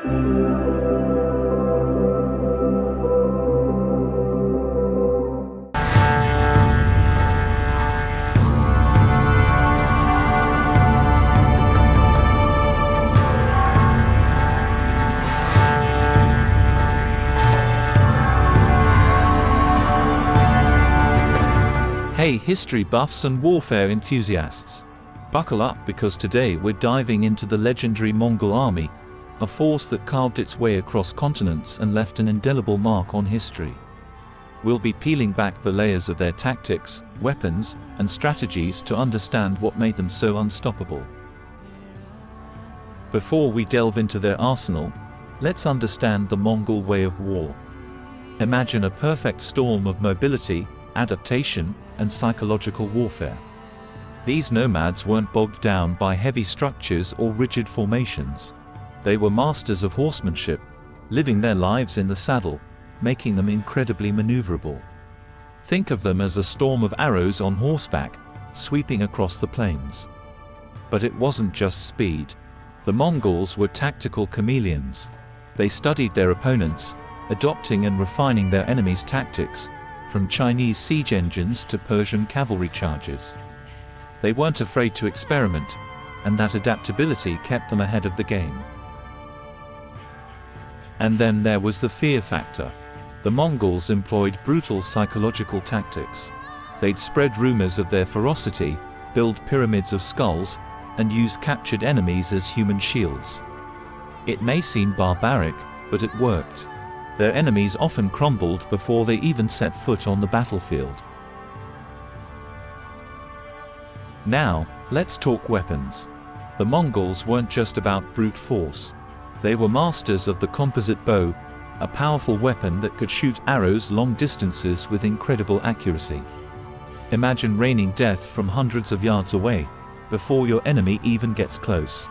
Hey history buffs and warfare enthusiasts! Buckle up because today we're diving into the legendary Mongol army, a force that carved its way across continents and left an indelible mark on history. We'll be peeling back the layers of their tactics, weapons, and strategies to understand what made them so unstoppable. Before we delve into their arsenal, let's understand the Mongol way of war. Imagine a perfect storm of mobility, adaptation, and psychological warfare. These nomads weren't bogged down by heavy structures or rigid formations. They were masters of horsemanship, living their lives in the saddle, making them incredibly maneuverable. Think of them as a storm of arrows on horseback, sweeping across the plains. But it wasn't just speed. The Mongols were tactical chameleons. They studied their opponents, adopting and refining their enemies' tactics, from Chinese siege engines to Persian cavalry charges. They weren't afraid to experiment, and that adaptability kept them ahead of the game. And then there was the fear factor. The Mongols employed brutal psychological tactics. They'd spread rumors of their ferocity, build pyramids of skulls, and use captured enemies as human shields. It may seem barbaric, but it worked. Their enemies often crumbled before they even set foot on the battlefield. Now, let's talk weapons. The Mongols weren't just about brute force. They were masters of the composite bow, a powerful weapon that could shoot arrows long distances with incredible accuracy. Imagine raining death from hundreds of yards away, before your enemy even gets close.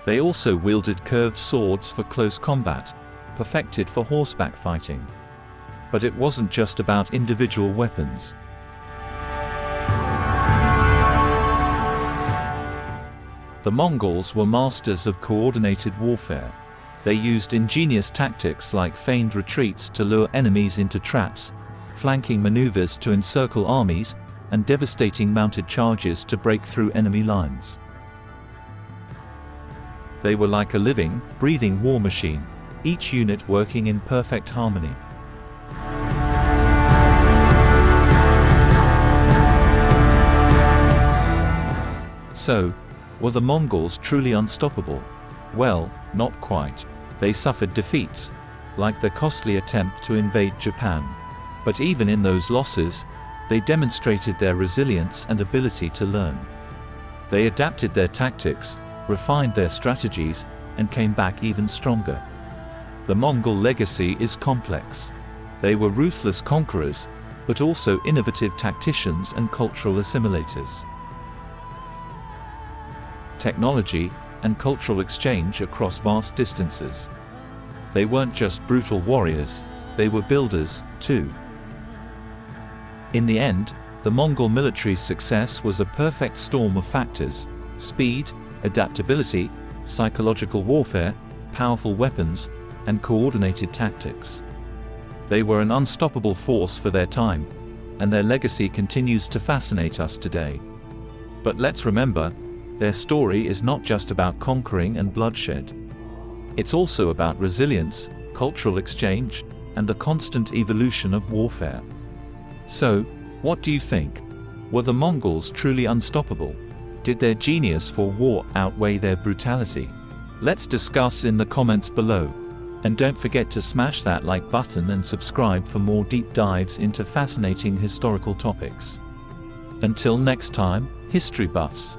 They also wielded curved swords for close combat, perfected for horseback fighting. But it wasn't just about individual weapons. The Mongols were masters of coordinated warfare. They used ingenious tactics like feigned retreats to lure enemies into traps, flanking maneuvers to encircle armies, and devastating mounted charges to break through enemy lines. They were like a living, breathing war machine, each unit working in perfect harmony. So, were the Mongols truly unstoppable? Well, not quite. They suffered defeats, like their costly attempt to invade Japan. But even in those losses, they demonstrated their resilience and ability to learn. They adapted their tactics, refined their strategies, and came back even stronger. The Mongol legacy is complex. They were ruthless conquerors, but also innovative tacticians and cultural assimilators. Technology and cultural exchange across vast distances. They weren't just brutal warriors, they were builders, too. In the end, the Mongol military's success was a perfect storm of factors: speed, adaptability, psychological warfare, powerful weapons, and coordinated tactics. They were an unstoppable force for their time, and their legacy continues to fascinate us today. But let's remember, their story is not just about conquering and bloodshed. It's also about resilience, cultural exchange, and the constant evolution of warfare. So, what do you think? Were the Mongols truly unstoppable? Did their genius for war outweigh their brutality? Let's discuss in the comments below. And don't forget to smash that like button and subscribe for more deep dives into fascinating historical topics. Until next time, history buffs.